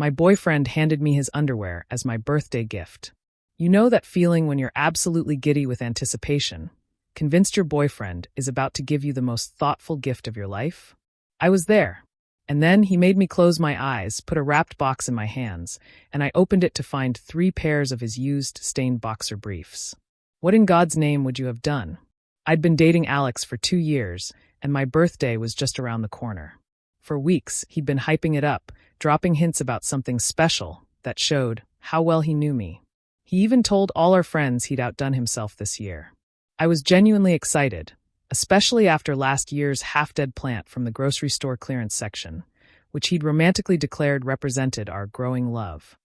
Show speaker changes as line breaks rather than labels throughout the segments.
My boyfriend handed me his underwear as my birthday gift. You know that feeling when you're absolutely giddy with anticipation, convinced your boyfriend is about to give you the most thoughtful gift of your life? I was there. And then he made me close my eyes, put a wrapped box in my hands, and I opened it to find 3 pairs of his used, stained boxer briefs. What in God's name would you have done? I'd been dating Alex for 2 years, and my birthday was just around the corner. For weeks, he'd been hyping it up, dropping hints about something special that showed how well he knew me. He even told all our friends he'd outdone himself this year. I was genuinely excited, especially after last year's half-dead plant from the grocery store clearance section, which he'd romantically declared represented our growing love.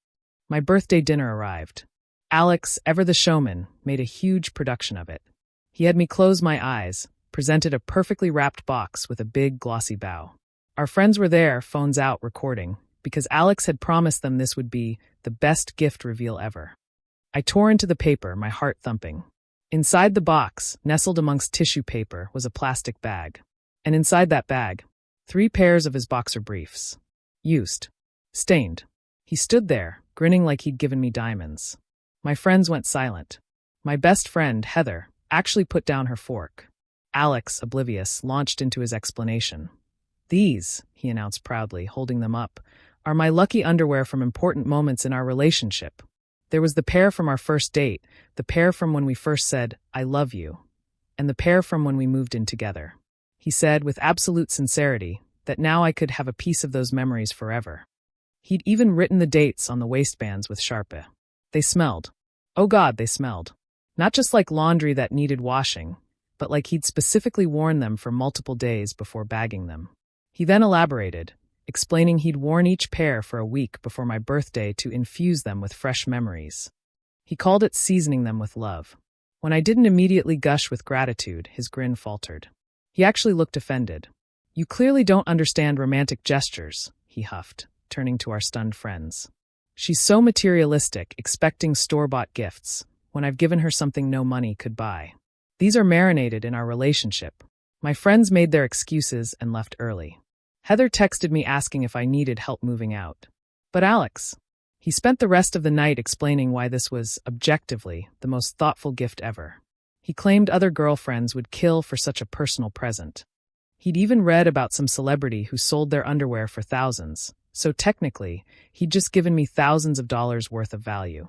My birthday dinner arrived. Alex, ever the showman, made a huge production of it. He had me close my eyes, presented a perfectly wrapped box with a big, glossy bow. Our friends were there, phones out, recording, because Alex had promised them this would be the best gift reveal ever. I tore into the paper, my heart thumping. Inside the box, nestled amongst tissue paper, was a plastic bag. And inside that bag, 3 pairs of his boxer briefs. Used. Stained. He stood there, grinning like he'd given me diamonds. My friends went silent. My best friend, Heather, actually put down her fork. Alex, oblivious, launched into his explanation. These, he announced proudly, holding them up, are my lucky underwear from important moments in our relationship. There was the pair from our first date, the pair from when we first said, "I love you," and the pair from when we moved in together. He said, with absolute sincerity, that now I could have a piece of those memories forever. He'd even written the dates on the waistbands with Sharpie. They smelled. Oh God, they smelled. Not just like laundry that needed washing, but like he'd specifically worn them for multiple days before bagging them. He then elaborated, explaining he'd worn each pair for a week before my birthday to infuse them with fresh memories. He called it seasoning them with love. When I didn't immediately gush with gratitude, his grin faltered. He actually looked offended. You clearly don't understand romantic gestures, he huffed, turning to our stunned friends. She's so materialistic, expecting store-bought gifts, when I've given her something no money could buy. These are marinated in our relationship. My friends made their excuses and left early. Heather texted me asking if I needed help moving out. But Alex, he spent the rest of the night explaining why this was, objectively, the most thoughtful gift ever. He claimed other girlfriends would kill for such a personal present. He'd even read about some celebrity who sold their underwear for thousands, so technically, he'd just given me thousands of dollars worth of value.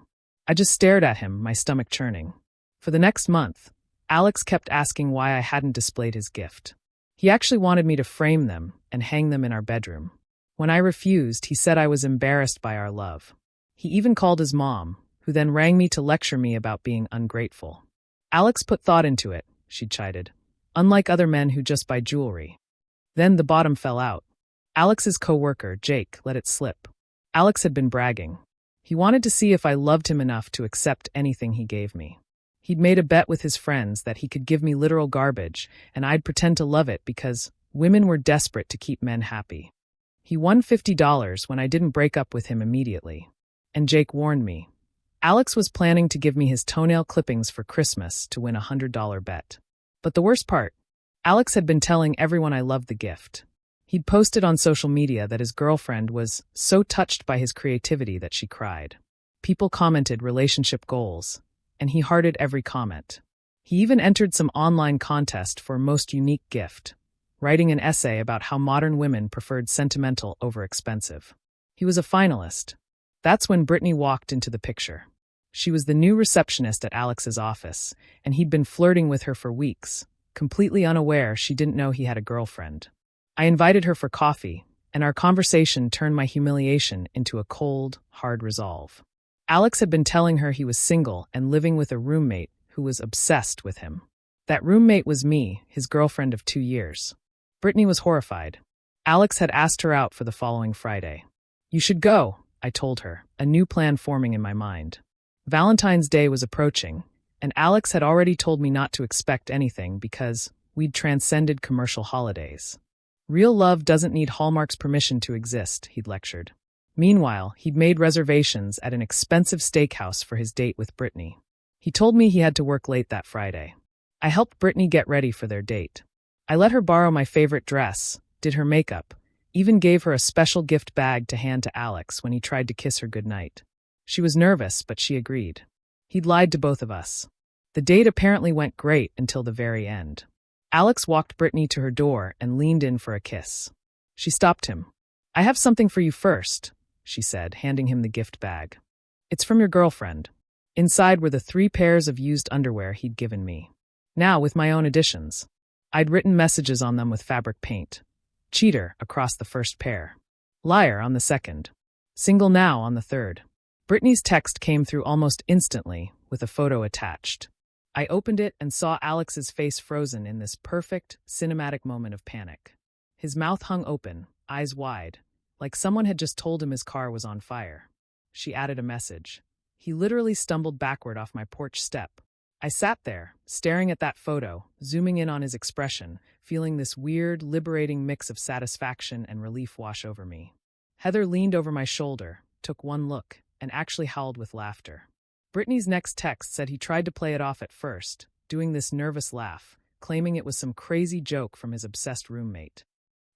I just stared at him, my stomach churning. For the next month, Alex kept asking why I hadn't displayed his gift. He actually wanted me to frame them and hang them in our bedroom. When I refused, he said I was embarrassed by our love. He even called his mom, who then rang me to lecture me about being ungrateful. Alex put thought into it, she chided, unlike other men who just buy jewelry. Then the bottom fell out. Alex's co-worker, Jake, let it slip. Alex had been bragging. He wanted to see if I loved him enough to accept anything he gave me. He'd made a bet with his friends that he could give me literal garbage, and I'd pretend to love it because women were desperate to keep men happy. He won $50 when I didn't break up with him immediately. And Jake warned me. Alex was planning to give me his toenail clippings for Christmas to win a $100 bet. But the worst part, Alex had been telling everyone I loved the gift. He'd posted on social media that his girlfriend was so touched by his creativity that she cried. People commented relationship goals, and he hearted every comment. He even entered some online contest for most unique gift, writing an essay about how modern women preferred sentimental over expensive. He was a finalist. That's when Brittany walked into the picture. She was the new receptionist at Alex's office, and he'd been flirting with her for weeks, completely unaware she didn't know he had a girlfriend. I invited her for coffee, and our conversation turned my humiliation into a cold, hard resolve. Alex had been telling her he was single and living with a roommate who was obsessed with him. That roommate was me, his girlfriend of 2 years. Brittany was horrified. Alex had asked her out for the following Friday. You should go, I told her, a new plan forming in my mind. Valentine's Day was approaching, and Alex had already told me not to expect anything because we'd transcended commercial holidays. Real love doesn't need Hallmark's permission to exist, he'd lectured. Meanwhile, he'd made reservations at an expensive steakhouse for his date with Brittany. He told me he had to work late that Friday. I helped Brittany get ready for their date. I let her borrow my favorite dress, did her makeup, even gave her a special gift bag to hand to Alex when he tried to kiss her goodnight. She was nervous, but she agreed. He'd lied to both of us. The date apparently went great until the very end. Alex walked Brittany to her door and leaned in for a kiss. She stopped him. "I have something for you first," she said, handing him the gift bag. "It's from your girlfriend." Inside were the 3 pairs of used underwear he'd given me. Now with my own additions. I'd written messages on them with fabric paint. Cheater across the first pair. Liar on the second. Single now on the third. Brittany's text came through almost instantly, with a photo attached. I opened it and saw Alex's face frozen in this perfect, cinematic moment of panic. His mouth hung open, eyes wide, like someone had just told him his car was on fire. She added a message. He literally stumbled backward off my porch step. I sat there, staring at that photo, zooming in on his expression, feeling this weird, liberating mix of satisfaction and relief wash over me. Heather leaned over my shoulder, took one look, and actually howled with laughter. Brittany's next text said he tried to play it off at first, doing this nervous laugh, claiming it was some crazy joke from his obsessed roommate.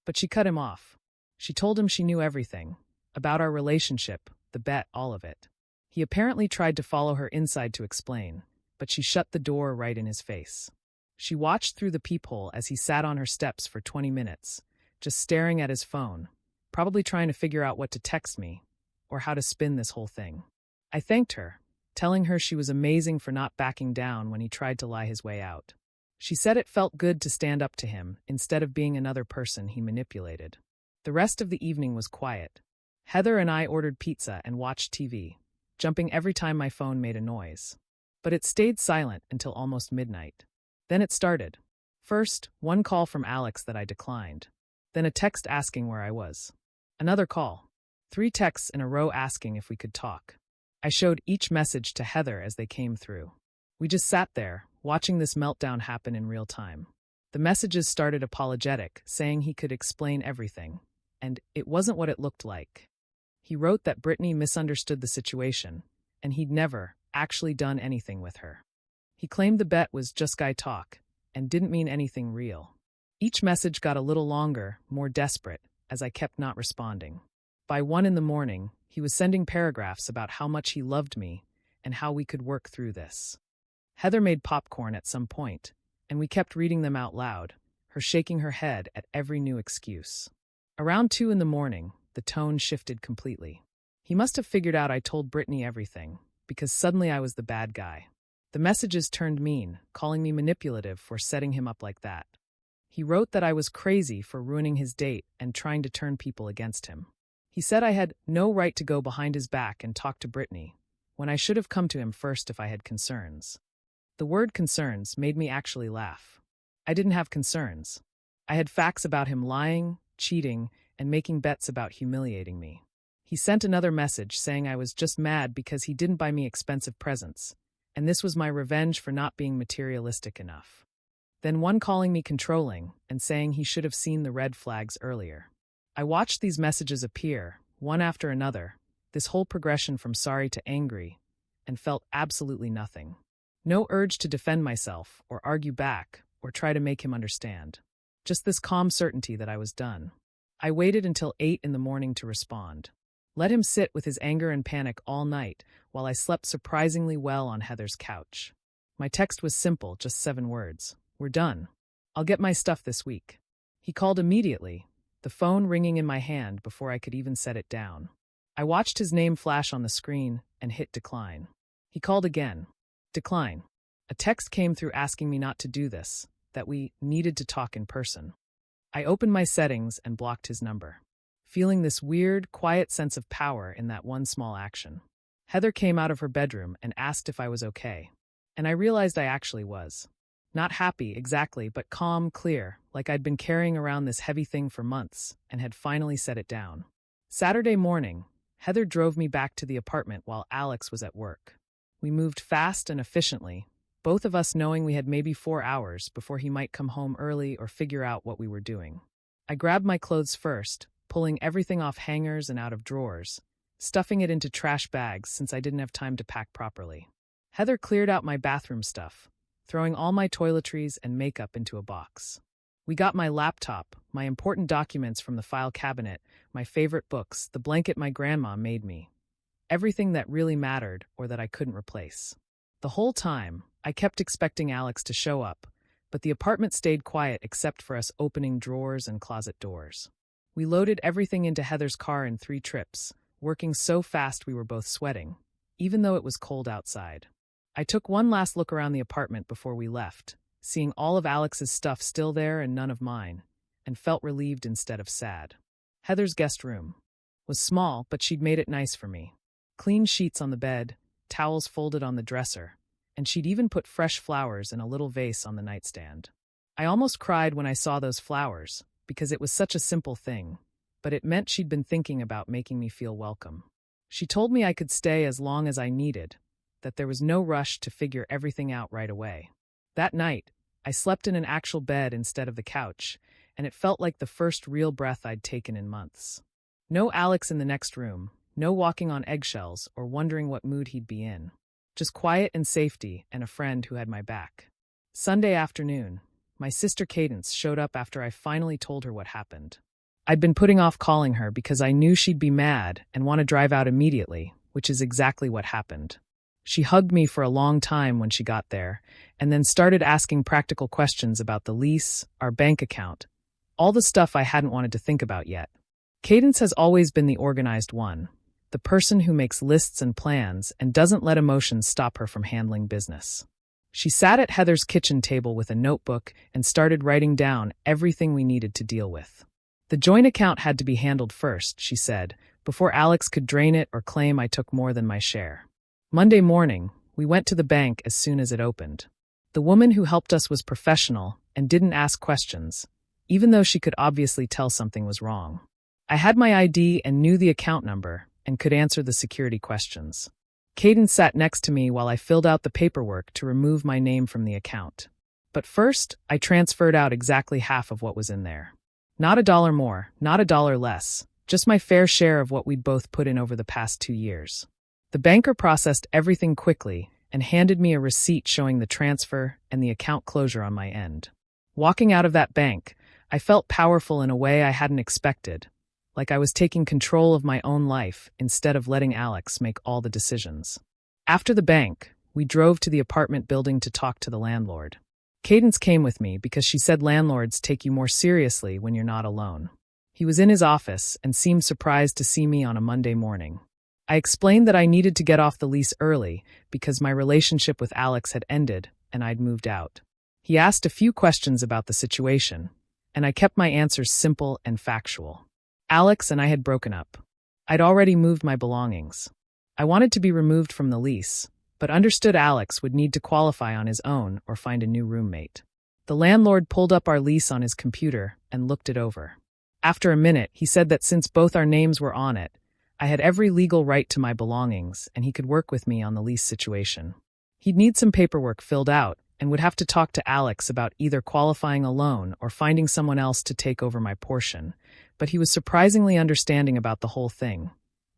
But she cut him off. She told him she knew everything, about our relationship, the bet, all of it. He apparently tried to follow her inside to explain, but she shut the door right in his face. She watched through the peephole as he sat on her steps for 20 minutes, just staring at his phone, probably trying to figure out what to text me, or how to spin this whole thing. I thanked her, telling her she was amazing for not backing down when he tried to lie his way out. She said it felt good to stand up to him, instead of being another person he manipulated. The rest of the evening was quiet. Heather and I ordered pizza and watched TV, jumping every time my phone made a noise. But it stayed silent until almost midnight. Then it started. First, one call from Alex that I declined. Then a text asking where I was. Another call. 3 texts in a row asking if we could talk. I showed each message to Heather as they came through. We just sat there, watching this meltdown happen in real time. The messages started apologetic, saying he could explain everything. And it wasn't what it looked like. He wrote that Brittany misunderstood the situation, and he'd never actually done anything with her. He claimed the bet was just guy talk, and didn't mean anything real. Each message got a little longer, more desperate, as I kept not responding. By 1 a.m, he was sending paragraphs about how much he loved me and how we could work through this. Heather made popcorn at some point, and we kept reading them out loud, her shaking her head at every new excuse. Around 2 a.m, the tone shifted completely. He must have figured out I told Brittany everything, because suddenly I was the bad guy. The messages turned mean, calling me manipulative for setting him up like that. He wrote that I was crazy for ruining his date and trying to turn people against him. He said I had no right to go behind his back and talk to Brittany, when I should have come to him first if I had concerns. The word concerns made me actually laugh. I didn't have concerns. I had facts about him lying, cheating, and making bets about humiliating me. He sent another message saying I was just mad because he didn't buy me expensive presents, and this was my revenge for not being materialistic enough. Then one calling me controlling and saying he should have seen the red flags earlier. I watched these messages appear, one after another, this whole progression from sorry to angry, and felt absolutely nothing. No urge to defend myself or argue back or try to make him understand. Just this calm certainty that I was done. I waited until 8 a.m. to respond. Let him sit with his anger and panic all night while I slept surprisingly well on Heather's couch. My text was simple, just 7 words. We're done. I'll get my stuff this week. He called immediately, the phone ringing in my hand before I could even set it down. I watched his name flash on the screen and hit decline. He called again. Decline. A text came through asking me not to do this, that we needed to talk in person. I opened my settings and blocked his number, feeling this weird, quiet sense of power in that one small action. Heather came out of her bedroom and asked if I was okay, and I realized I actually was. Not happy, exactly, but calm, clear, like I'd been carrying around this heavy thing for months and had finally set it down. Saturday morning, Heather drove me back to the apartment while Alex was at work. We moved fast and efficiently, both of us knowing we had maybe 4 hours before he might come home early or figure out what we were doing. I grabbed my clothes first, pulling everything off hangers and out of drawers, stuffing it into trash bags since I didn't have time to pack properly. Heather cleared out my bathroom stuff, throwing all my toiletries and makeup into a box. We got my laptop, my important documents from the file cabinet, my favorite books, the blanket my grandma made me. Everything that really mattered or that I couldn't replace. The whole time, I kept expecting Alex to show up, but the apartment stayed quiet except for us opening drawers and closet doors. We loaded everything into Heather's car in 3 trips, working so fast we were both sweating, even though it was cold outside. I took one last look around the apartment before we left, seeing all of Alex's stuff still there and none of mine, and felt relieved instead of sad. Heather's guest room was small, but she'd made it nice for me. Clean sheets on the bed, towels folded on the dresser, and she'd even put fresh flowers in a little vase on the nightstand. I almost cried when I saw those flowers, because it was such a simple thing, but it meant she'd been thinking about making me feel welcome. She told me I could stay as long as I needed, that there was no rush to figure everything out right away. That night, I slept in an actual bed instead of the couch, and it felt like the first real breath I'd taken in months. No Alex in the next room, no walking on eggshells or wondering what mood he'd be in. Just quiet and safety and a friend who had my back. Sunday afternoon, my sister Cadence showed up after I finally told her what happened. I'd been putting off calling her because I knew she'd be mad and want to drive out immediately, which is exactly what happened. She hugged me for a long time when she got there, and then started asking practical questions about the lease, our bank account, all the stuff I hadn't wanted to think about yet. Cadence has always been the organized one, the person who makes lists and plans and doesn't let emotions stop her from handling business. She sat at Heather's kitchen table with a notebook and started writing down everything we needed to deal with. The joint account had to be handled first, she said, before Alex could drain it or claim I took more than my share. Monday morning, we went to the bank as soon as it opened. The woman who helped us was professional and didn't ask questions, even though she could obviously tell something was wrong. I had my ID and knew the account number and could answer the security questions. Cadence sat next to me while I filled out the paperwork to remove my name from the account. But first, I transferred out exactly half of what was in there. Not $1 more, not $1 less, just my fair share of what we'd both put in over the past 2 years. The banker processed everything quickly and handed me a receipt showing the transfer and the account closure on my end. Walking out of that bank, I felt powerful in a way I hadn't expected, like I was taking control of my own life instead of letting Alex make all the decisions. After the bank, we drove to the apartment building to talk to the landlord. Cadence came with me because she said landlords take you more seriously when you're not alone. He was in his office and seemed surprised to see me on a Monday morning. I explained that I needed to get off the lease early because my relationship with Alex had ended and I'd moved out. He asked a few questions about the situation, and I kept my answers simple and factual. Alex and I had broken up. I'd already moved my belongings. I wanted to be removed from the lease, but understood Alex would need to qualify on his own or find a new roommate. The landlord pulled up our lease on his computer and looked it over. After a minute, he said that since both our names were on it, I had every legal right to my belongings and he could work with me on the lease situation. He'd need some paperwork filled out and would have to talk to Alex about either qualifying a loan or finding someone else to take over my portion, but he was surprisingly understanding about the whole thing,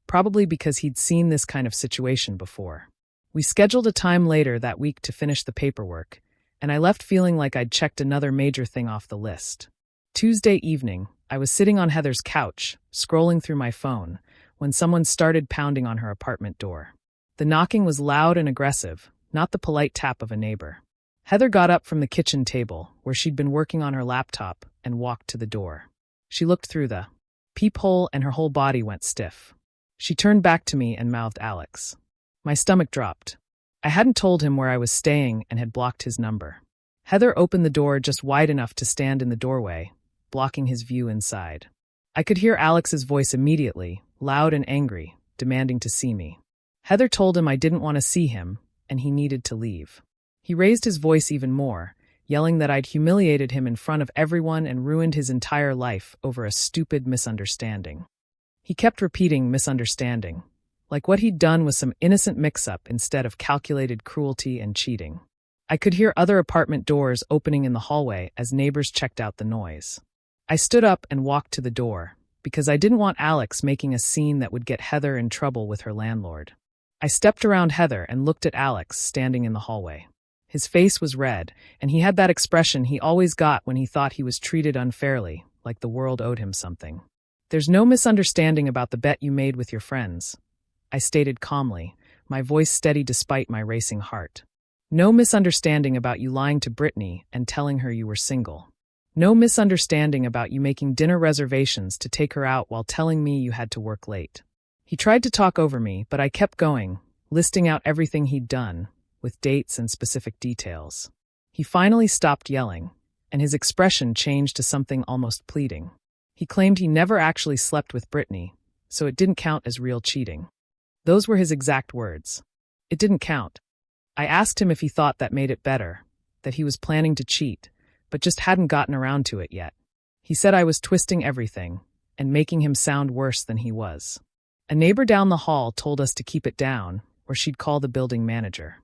probably because he'd seen this kind of situation before. We scheduled a time later that week to finish the paperwork, and I left feeling like I'd checked another major thing off the list. Tuesday evening, I was sitting on Heather's couch, scrolling through my phone, when someone started pounding on her apartment door. The knocking was loud and aggressive, not the polite tap of a neighbor. Heather got up from the kitchen table, where she'd been working on her laptop, and walked to the door. She looked through the peephole and her whole body went stiff. She turned back to me and mouthed Alex. My stomach dropped. I hadn't told him where I was staying and had blocked his number. Heather opened the door just wide enough to stand in the doorway, blocking his view inside. I could hear Alex's voice immediately, loud and angry, demanding to see me. Heather told him I didn't want to see him, and he needed to leave. He raised his voice even more, yelling that I'd humiliated him in front of everyone and ruined his entire life over a stupid misunderstanding. He kept repeating misunderstanding, like what he'd done was some innocent mix-up instead of calculated cruelty and cheating. I could hear other apartment doors opening in the hallway as neighbors checked out the noise. I stood up and walked to the door, because I didn't want Alex making a scene that would get Heather in trouble with her landlord. I stepped around Heather and looked at Alex standing in the hallway. His face was red, and he had that expression he always got when he thought he was treated unfairly, like the world owed him something. "There's no misunderstanding about the bet you made with your friends," I stated calmly, my voice steady despite my racing heart. "No misunderstanding about you lying to Brittany and telling her you were single. No misunderstanding about you making dinner reservations to take her out while telling me you had to work late." He tried to talk over me, but I kept going, listing out everything he'd done, with dates and specific details. He finally stopped yelling, and his expression changed to something almost pleading. He claimed he never actually slept with Brittany, so it didn't count as real cheating. Those were his exact words. It didn't count. I asked him if he thought that made it better, that he was planning to cheat, but just hadn't gotten around to it yet. He said I was twisting everything and making him sound worse than he was. A neighbor down the hall told us to keep it down, or she'd call the building manager.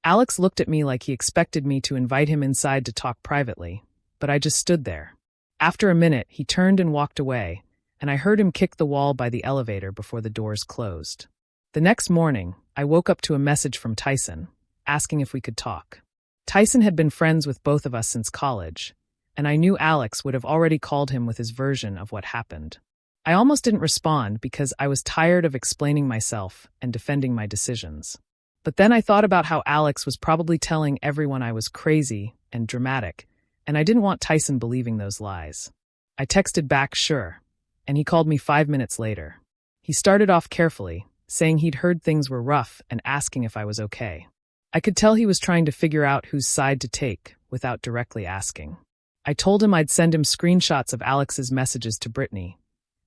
Alex looked at me like he expected me to invite him inside to talk privately, but I just stood there. After a minute, he turned and walked away, and I heard him kick the wall by the elevator before the doors closed. The next morning, I woke up to a message from Tyson, asking if we could talk. Tyson had been friends with both of us since college, and I knew Alex would have already called him with his version of what happened. I almost didn't respond because I was tired of explaining myself and defending my decisions. But then I thought about how Alex was probably telling everyone I was crazy and dramatic, and I didn't want Tyson believing those lies. I texted back, "Sure," and he called me 5 minutes later. He started off carefully, saying he'd heard things were rough and asking if I was okay. I could tell he was trying to figure out whose side to take without directly asking. I told him I'd send him screenshots of Alex's messages to Brittany,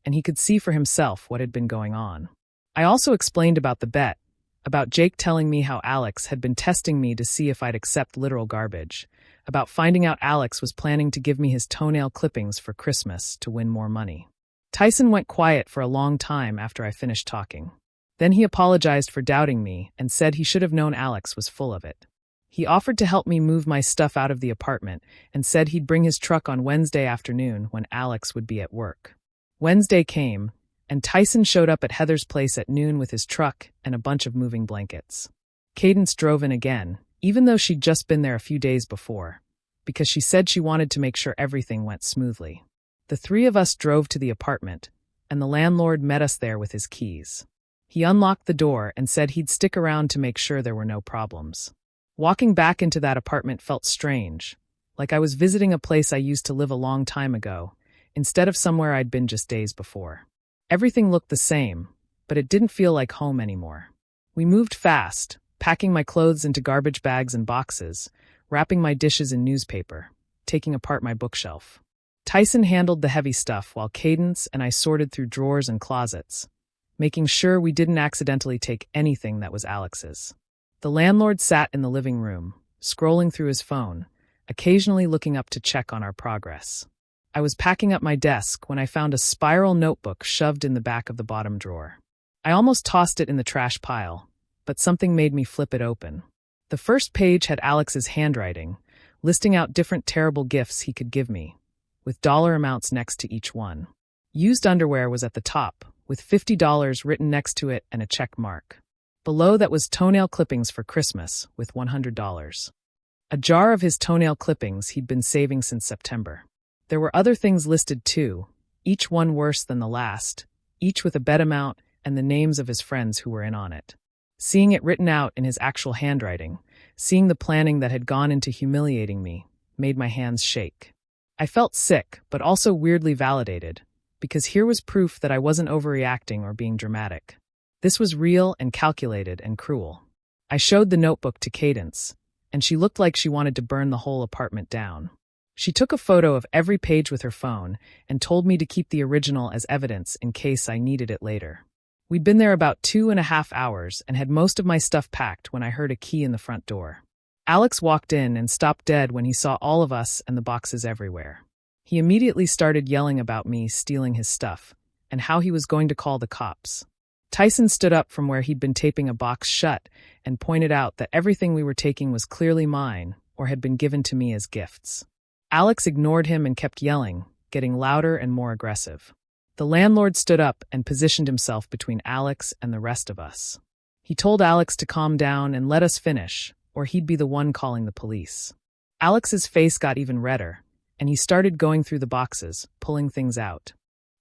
and he could see for himself what had been going on. I also explained about the bet, about Jake telling me how Alex had been testing me to see if I'd accept literal garbage, about finding out Alex was planning to give me his toenail clippings for Christmas to win more money. Tyson went quiet for a long time after I finished talking. Then he apologized for doubting me and said he should have known Alex was full of it. He offered to help me move my stuff out of the apartment and said he'd bring his truck on Wednesday afternoon when Alex would be at work. Wednesday came, and Tyson showed up at Heather's place at noon with his truck and a bunch of moving blankets. Cadence drove in again, even though she'd just been there a few days before, because she said she wanted to make sure everything went smoothly. The three of us drove to the apartment, and the landlord met us there with his keys. He unlocked the door and said he'd stick around to make sure there were no problems. Walking back into that apartment felt strange, like I was visiting a place I used to live a long time ago, instead of somewhere I'd been just days before. Everything looked the same, but it didn't feel like home anymore. We moved fast, packing my clothes into garbage bags and boxes, wrapping my dishes in newspaper, taking apart my bookshelf. Tyson handled the heavy stuff while Cadence and I sorted through drawers and closets, making sure we didn't accidentally take anything that was Alex's. The landlord sat in the living room, scrolling through his phone, occasionally looking up to check on our progress. I was packing up my desk when I found a spiral notebook shoved in the back of the bottom drawer. I almost tossed it in the trash pile, but something made me flip it open. The first page had Alex's handwriting, listing out different terrible gifts he could give me, with dollar amounts next to each one. Used underwear was at the top, with $50 written next to it and a check mark. Below that was toenail clippings for Christmas, with $100. A jar of his toenail clippings he'd been saving since September. There were other things listed too, each one worse than the last, each with a bet amount and the names of his friends who were in on it. Seeing it written out in his actual handwriting, seeing the planning that had gone into humiliating me, made my hands shake. I felt sick, but also weirdly validated, because here was proof that I wasn't overreacting or being dramatic. This was real and calculated and cruel. I showed the notebook to Cadence, and she looked like she wanted to burn the whole apartment down. She took a photo of every page with her phone and told me to keep the original as evidence in case I needed it later. We'd been there about 2.5 hours and had most of my stuff packed when I heard a key in the front door. Alex walked in and stopped dead when he saw all of us and the boxes everywhere. He immediately started yelling about me stealing his stuff and how he was going to call the cops. Tyson stood up from where he'd been taping a box shut and pointed out that everything we were taking was clearly mine or had been given to me as gifts. Alex ignored him and kept yelling, getting louder and more aggressive. The landlord stood up and positioned himself between Alex and the rest of us. He told Alex to calm down and let us finish, or he'd be the one calling the police. Alex's face got even redder, and he started going through the boxes, pulling things out,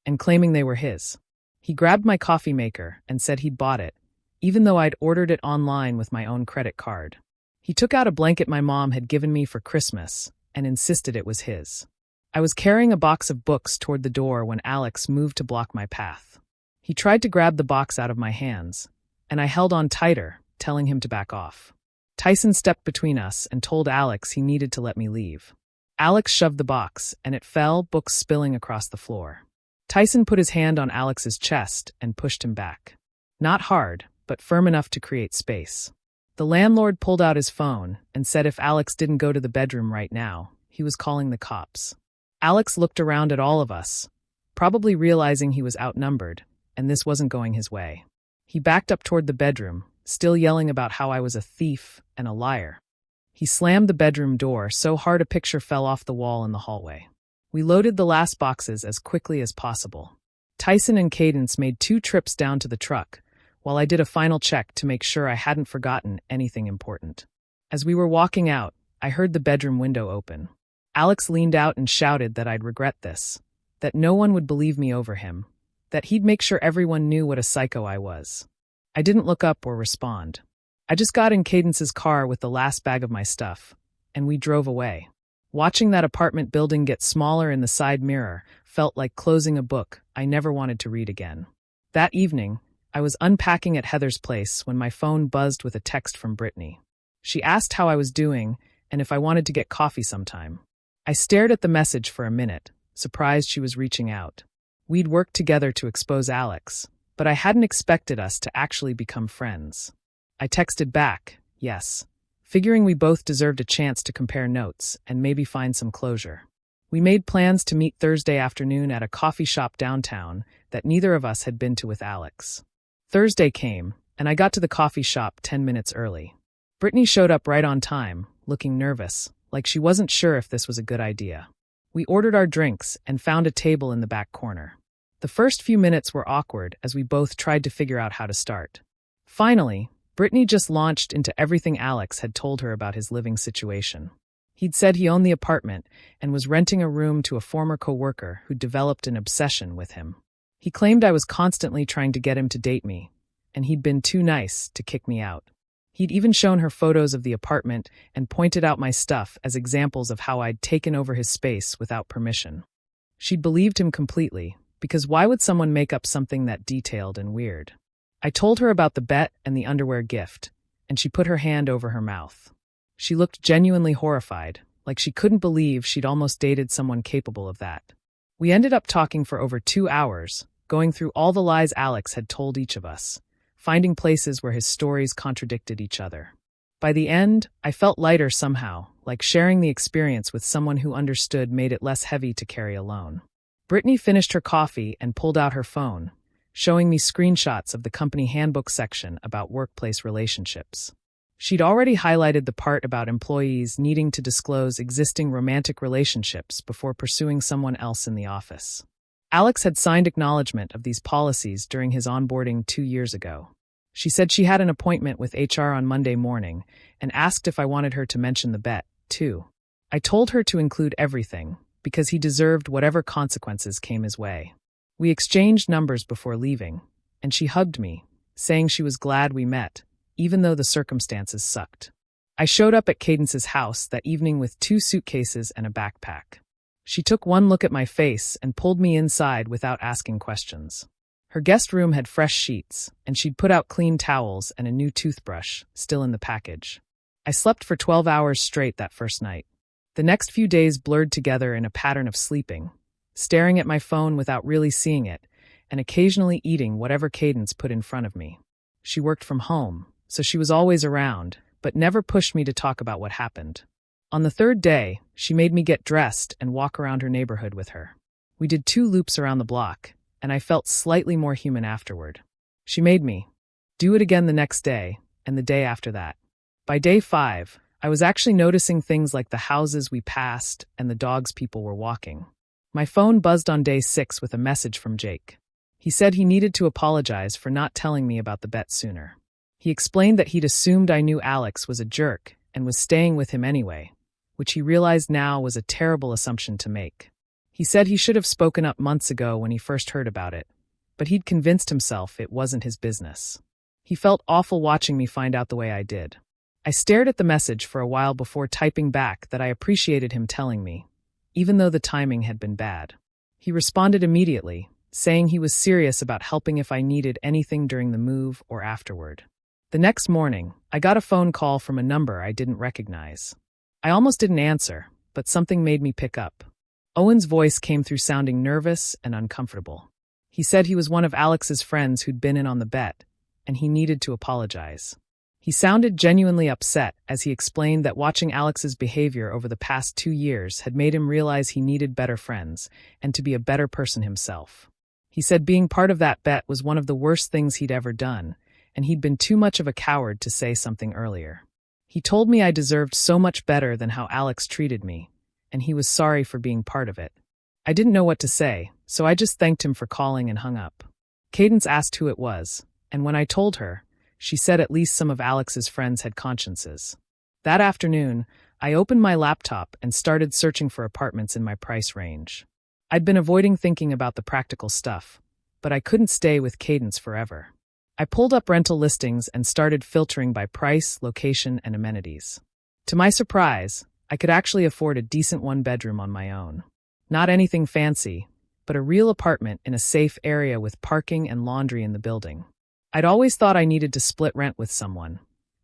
and claiming they were his. He grabbed my coffee maker and said he'd bought it, even though I'd ordered it online with my own credit card. He took out a blanket my mom had given me for Christmas and insisted it was his. I was carrying a box of books toward the door when Alex moved to block my path. He tried to grab the box out of my hands, and I held on tighter, telling him to back off. Tyson stepped between us and told Alex he needed to let me leave. Alex shoved the box, and it fell, books spilling across the floor. Tyson put his hand on Alex's chest and pushed him back. Not hard, but firm enough to create space. The landlord pulled out his phone and said if Alex didn't go to the bedroom right now, he was calling the cops. Alex looked around at all of us, probably realizing he was outnumbered, and this wasn't going his way. He backed up toward the bedroom, still yelling about how I was a thief and a liar. He slammed the bedroom door so hard a picture fell off the wall in the hallway. We loaded the last boxes as quickly as possible. Tyson and Cadence made 2 trips down to the truck, while I did a final check to make sure I hadn't forgotten anything important. As we were walking out, I heard the bedroom window open. Alex leaned out and shouted that I'd regret this, that no one would believe me over him, that he'd make sure everyone knew what a psycho I was. I didn't look up or respond. I just got in Cadence's car with the last bag of my stuff, and we drove away. Watching that apartment building get smaller in the side mirror felt like closing a book I never wanted to read again. That evening, I was unpacking at Heather's place when my phone buzzed with a text from Brittany. She asked how I was doing and if I wanted to get coffee sometime. I stared at the message for a minute, surprised she was reaching out. We'd worked together to expose Alex, but I hadn't expected us to actually become friends. I texted back, yes, figuring we both deserved a chance to compare notes and maybe find some closure. We made plans to meet Thursday afternoon at a coffee shop downtown that neither of us had been to with Alex. Thursday came, and I got to the coffee shop 10 minutes early. Brittany showed up right on time, looking nervous, like she wasn't sure if this was a good idea. We ordered our drinks and found a table in the back corner. The first few minutes were awkward as we both tried to figure out how to start. Finally, Brittany just launched into everything Alex had told her about his living situation. He'd said he owned the apartment and was renting a room to a former coworker who developed an obsession with him. He claimed I was constantly trying to get him to date me, and he'd been too nice to kick me out. He'd even shown her photos of the apartment and pointed out my stuff as examples of how I'd taken over his space without permission. She'd believed him completely, because why would someone make up something that detailed and weird? I told her about the bet and the underwear gift, and she put her hand over her mouth. She looked genuinely horrified, like she couldn't believe she'd almost dated someone capable of that. We ended up talking for over 2 hours, going through all the lies Alex had told each of us, finding places where his stories contradicted each other. By the end, I felt lighter somehow, like sharing the experience with someone who understood made it less heavy to carry alone. Brittany finished her coffee and pulled out her phone, showing me screenshots of the company handbook section about workplace relationships. She'd already highlighted the part about employees needing to disclose existing romantic relationships before pursuing someone else in the office. Alex had signed acknowledgement of these policies during his onboarding 2 years ago. She said she had an appointment with HR on Monday morning and asked if I wanted her to mention the bet, too. I told her to include everything, because he deserved whatever consequences came his way. We exchanged numbers before leaving, and she hugged me, saying she was glad we met, even though the circumstances sucked. I showed up at Cadence's house that evening with 2 suitcases and a backpack. She took one look at my face and pulled me inside without asking questions. Her guest room had fresh sheets, and she'd put out clean towels and a new toothbrush, still in the package. I slept for 12 hours straight that first night. The next few days blurred together in a pattern of sleeping, staring at my phone without really seeing it, and occasionally eating whatever Cadence put in front of me. She worked from home, so she was always around, but never pushed me to talk about what happened. On the 3rd day, she made me get dressed and walk around her neighborhood with her. We did 2 loops around the block, and I felt slightly more human afterward. She made me do it again the next day, and the day after that. By day 5, I was actually noticing things like the houses we passed and the dogs people were walking. My phone buzzed on day 6 with a message from Jake. He said he needed to apologize for not telling me about the bet sooner. He explained that he'd assumed I knew Alex was a jerk and was staying with him anyway, which he realized now was a terrible assumption to make. He said he should have spoken up months ago when he first heard about it, but he'd convinced himself it wasn't his business. He felt awful watching me find out the way I did. I stared at the message for a while before typing back that I appreciated him telling me, even though the timing had been bad. He responded immediately, saying he was serious about helping if I needed anything during the move or afterward. The next morning, I got a phone call from a number I didn't recognize. I almost didn't answer, but something made me pick up. Owen's voice came through sounding nervous and uncomfortable. He said he was one of Alex's friends who'd been in on the bet, and he needed to apologize. He sounded genuinely upset as he explained that watching Alex's behavior over the past 2 years had made him realize he needed better friends and to be a better person himself. He said being part of that bet was one of the worst things he'd ever done, and he'd been too much of a coward to say something earlier. He told me I deserved so much better than how Alex treated me, and he was sorry for being part of it. I didn't know what to say, so I just thanked him for calling and hung up. Cadence asked who it was, and when I told her, she said at least some of Alex's friends had consciences. That afternoon, I opened my laptop and started searching for apartments in my price range. I'd been avoiding thinking about the practical stuff, but I couldn't stay with Cadence forever. I pulled up rental listings and started filtering by price, location, and amenities. To my surprise, I could actually afford a decent one-bedroom on my own. Not anything fancy, but a real apartment in a safe area with parking and laundry in the building. I'd always thought I needed to split rent with someone,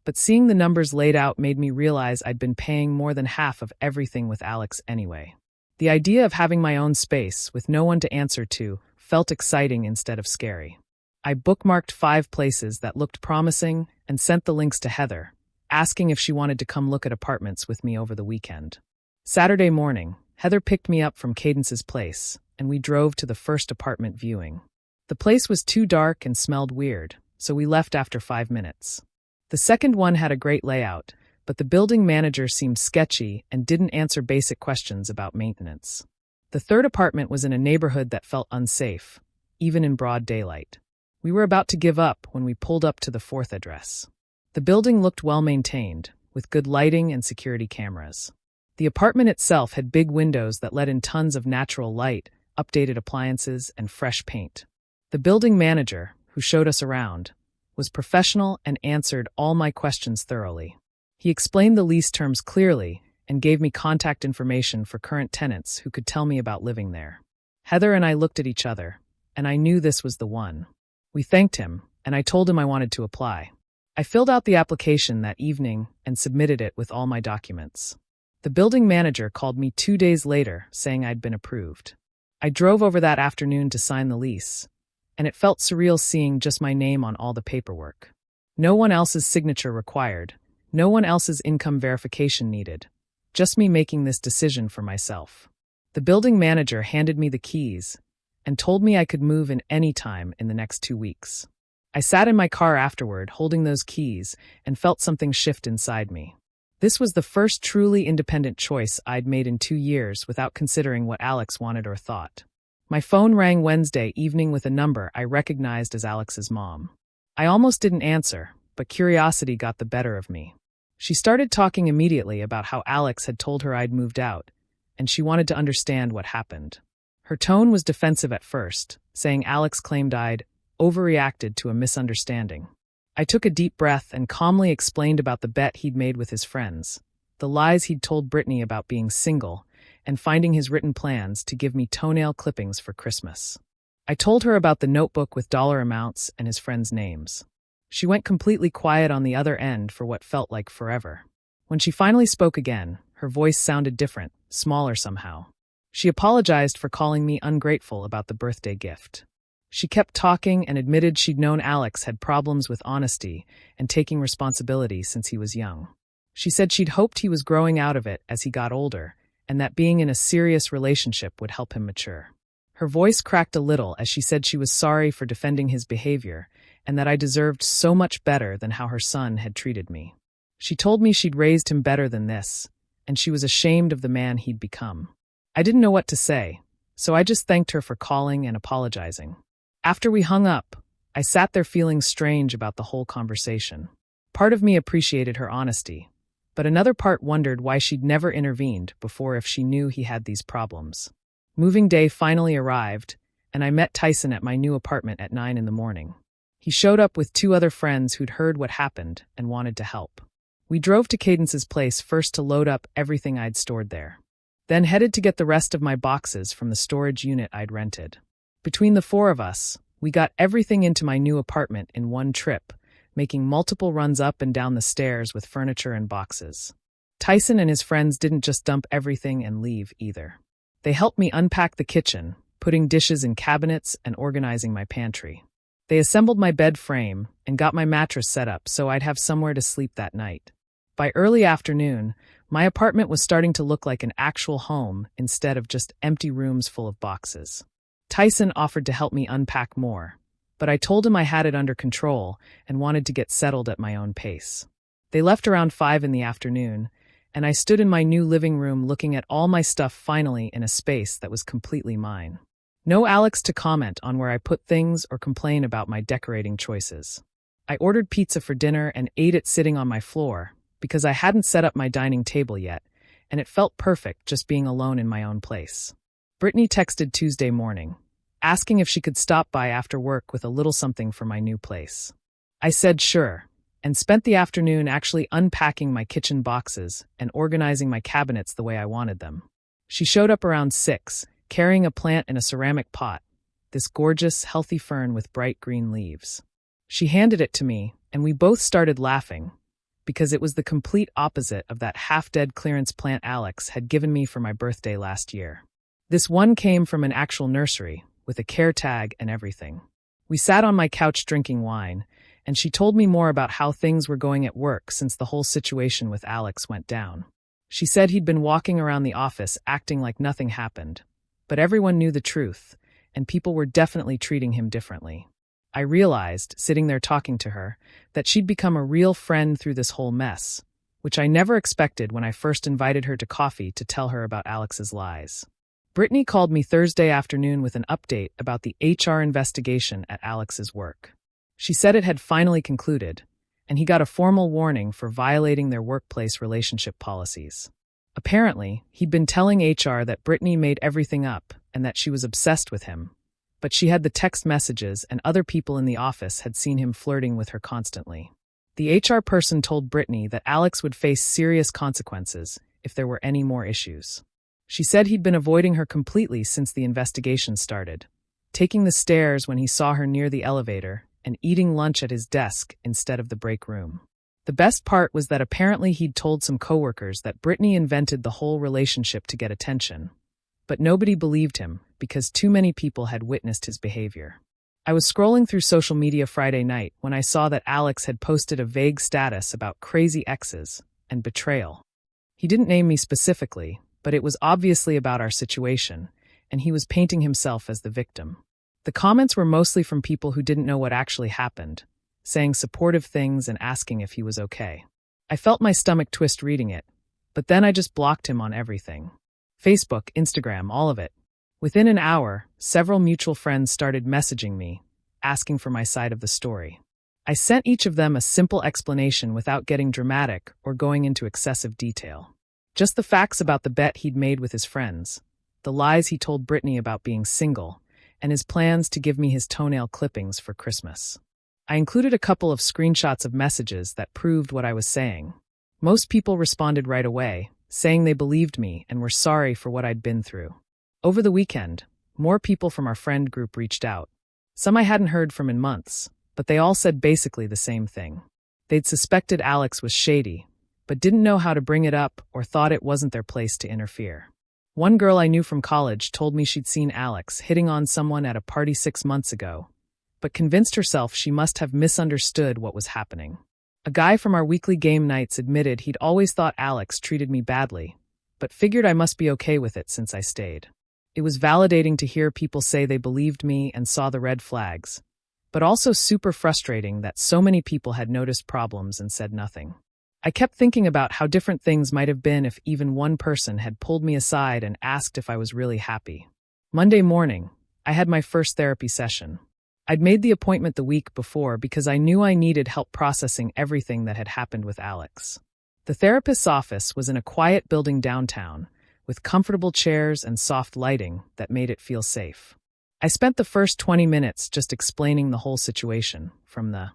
but seeing the numbers laid out made me realize I'd been paying more than half of everything with Alex anyway. The idea of having my own space with no one to answer to felt exciting instead of scary. I bookmarked 5 places that looked promising and sent the links to Heather, asking if she wanted to come look at apartments with me over the weekend. Saturday morning, Heather picked me up from Cadence's place, and we drove to the first apartment viewing. The place was too dark and smelled weird, so we left after 5 minutes. The second one had a great layout, but the building manager seemed sketchy and didn't answer basic questions about maintenance. The third apartment was in a neighborhood that felt unsafe, even in broad daylight. We were about to give up when we pulled up to the fourth address. The building looked well-maintained, with good lighting and security cameras. The apartment itself had big windows that let in tons of natural light, updated appliances, and fresh paint. The building manager, who showed us around, was professional and answered all my questions thoroughly. He explained the lease terms clearly and gave me contact information for current tenants who could tell me about living there. Heather and I looked at each other, and I knew this was the one. We thanked him, and I told him I wanted to apply. I filled out the application that evening and submitted it with all my documents. The building manager called me 2 days later saying I'd been approved. I drove over that afternoon to sign the lease, and it felt surreal seeing just my name on all the paperwork. No one else's signature required, no one else's income verification needed, just me making this decision for myself. The building manager handed me the keys and told me I could move in any time in the next 2 weeks. I sat in my car afterward holding those keys and felt something shift inside me. This was the first truly independent choice I'd made in 2 years without considering what Alex wanted or thought. My phone rang Wednesday evening with a number I recognized as Alex's mom. I almost didn't answer, but curiosity got the better of me. She started talking immediately about how Alex had told her I'd moved out, and she wanted to understand what happened. Her tone was defensive at first, saying Alex claimed I'd overreacted to a misunderstanding. I took a deep breath and calmly explained about the bet he'd made with his friends, the lies he'd told Brittany about being single, and finding his written plans to give me toenail clippings for Christmas. I told her about the notebook with dollar amounts and his friends' names. She went completely quiet on the other end for what felt like forever. When she finally spoke again, her voice sounded different, smaller somehow. She apologized for calling me ungrateful about the birthday gift. She kept talking and admitted she'd known Alex had problems with honesty and taking responsibility since he was young. She said she'd hoped he was growing out of it as he got older, and that being in a serious relationship would help him mature. Her voice cracked a little as she said she was sorry for defending his behavior and that I deserved so much better than how her son had treated me. She told me she'd raised him better than this, and she was ashamed of the man he'd become. I didn't know what to say, so I just thanked her for calling and apologizing. After we hung up, I sat there feeling strange about the whole conversation. Part of me appreciated her honesty, But another part wondered why she'd never intervened before if she knew he had these problems. Moving day finally arrived, and I met Tyson at my new apartment at 9 in the morning. He showed up with 2 other friends who'd heard what happened and wanted to help. We drove to Cadence's place first to load up everything I'd stored there. Then headed to get the rest of my boxes from the storage unit I'd rented. Between the 4 of us, we got everything into my new apartment in one trip, making multiple runs up and down the stairs with furniture and boxes. Tyson and his friends didn't just dump everything and leave either. They helped me unpack the kitchen, putting dishes in cabinets and organizing my pantry. They assembled my bed frame and got my mattress set up so I'd have somewhere to sleep that night. By early afternoon, my apartment was starting to look like an actual home instead of just empty rooms full of boxes. Tyson offered to help me unpack more, but I told him I had it under control and wanted to get settled at my own pace. They left around 5 in the afternoon, and I stood in my new living room looking at all my stuff finally in a space that was completely mine. No Alex to comment on where I put things or complain about my decorating choices. I ordered pizza for dinner and ate it sitting on my floor because I hadn't set up my dining table yet, and it felt perfect just being alone in my own place. Brittany texted Tuesday morning, asking if she could stop by after work with a little something for my new place. I said sure, and spent the afternoon actually unpacking my kitchen boxes and organizing my cabinets the way I wanted them. She showed up around 6, carrying a plant in a ceramic pot, this gorgeous, healthy fern with bright green leaves. She handed it to me, and we both started laughing, because it was the complete opposite of that half-dead clearance plant Alex had given me for my birthday last year. This one came from an actual nursery, with a care tag and everything. We sat on my couch drinking wine, and she told me more about how things were going at work since the whole situation with Alex went down. She said he'd been walking around the office acting like nothing happened, but everyone knew the truth, and people were definitely treating him differently. I realized, sitting there talking to her, that she'd become a real friend through this whole mess, which I never expected when I first invited her to coffee to tell her about Alex's lies. Brittany called me Thursday afternoon with an update about the HR investigation at Alex's work. She said it had finally concluded, and he got a formal warning for violating their workplace relationship policies. Apparently, he'd been telling HR that Brittany made everything up and that she was obsessed with him, but she had the text messages and other people in the office had seen him flirting with her constantly. The HR person told Brittany that Alex would face serious consequences if there were any more issues. She said he'd been avoiding her completely since the investigation started, taking the stairs when he saw her near the elevator and eating lunch at his desk instead of the break room. The best part was that apparently he'd told some coworkers that Brittany invented the whole relationship to get attention. But nobody believed him because too many people had witnessed his behavior. I was scrolling through social media Friday night when I saw that Alex had posted a vague status about crazy exes and betrayal. He didn't name me specifically, but it was obviously about our situation, and he was painting himself as the victim. The comments were mostly from people who didn't know what actually happened, saying supportive things and asking if he was okay. I felt my stomach twist reading it, but then I just blocked him on everything. Facebook, Instagram, all of it. Within an hour, several mutual friends started messaging me, asking for my side of the story. I sent each of them a simple explanation without getting dramatic or going into excessive detail. Just the facts about the bet he'd made with his friends, the lies he told Brittany about being single, and his plans to give me his toenail clippings for Christmas. I included a couple of screenshots of messages that proved what I was saying. Most people responded right away, saying they believed me and were sorry for what I'd been through. Over the weekend, more people from our friend group reached out. Some I hadn't heard from in months, but they all said basically the same thing. They'd suspected Alex was shady, but didn't know how to bring it up or thought it wasn't their place to interfere. One girl I knew from college told me she'd seen Alex hitting on someone at a party 6 months ago, but convinced herself she must have misunderstood what was happening. A guy from our weekly game nights admitted he'd always thought Alex treated me badly, but figured I must be okay with it since I stayed. It was validating to hear people say they believed me and saw the red flags, but also super frustrating that so many people had noticed problems and said nothing. I kept thinking about how different things might have been if even one person had pulled me aside and asked if I was really happy. Monday morning, I had my first therapy session. I'd made the appointment the week before because I knew I needed help processing everything that had happened with Alex. The therapist's office was in a quiet building downtown, with comfortable chairs and soft lighting that made it feel safe. I spent the first 20 minutes just explaining the whole situation, from the